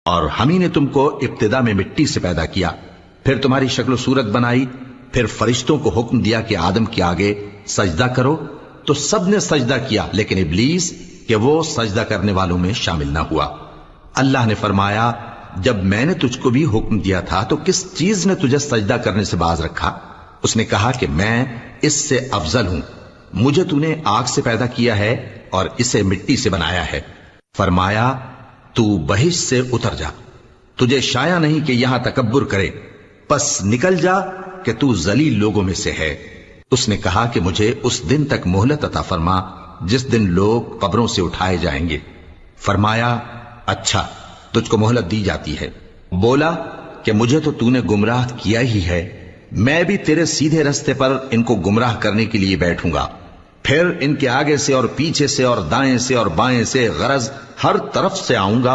और हम ही ने तुमको इब्तिदा में मिट्टी से पैदा किया, फिर तुम्हारी शक्ल सूरत बनाई, फिर फरिश्तों को हुक्म दिया कि आदम के आगे सजदा करो, तो सब ने सजदा किया, लेकिन इब्लीस कि वो सजदा करने वालों में शामिल ना हुआ। अल्लाह ने फरमाया, जब मैंने तुझको भी हुक्म दिया था तो किस चीज ने तुझे सजदा करने से बाज रखा? उसने कहा कि मैं इससे अफजल हूं, मुझे तूने आग से पैदा किया है और इसे मिट्टी से बनाया है। फरमाया, तू बहिश्त से उतर जा, तुझे शाया नहीं कि यहां तकब्बुर करे, बस निकल जा कि तू जलील लोगों में से है। उसने कहा कि मुझे उस दिन तक मोहलत अता फरमा जिस दिन लोग कब्रों से उठाए जाएंगे। फरमाया, अच्छा, तुझको मोहलत दी जाती है। बोला कि मुझे तो तूने गुमराह किया ही है, मैं भी तेरे सीधे रास्ते पर इनको गुमराह करने के लिए बैठूंगा, फिर इनके आगे से और पीछे से और दाएं से और बाएं से गरज हर तरफ से आऊंगा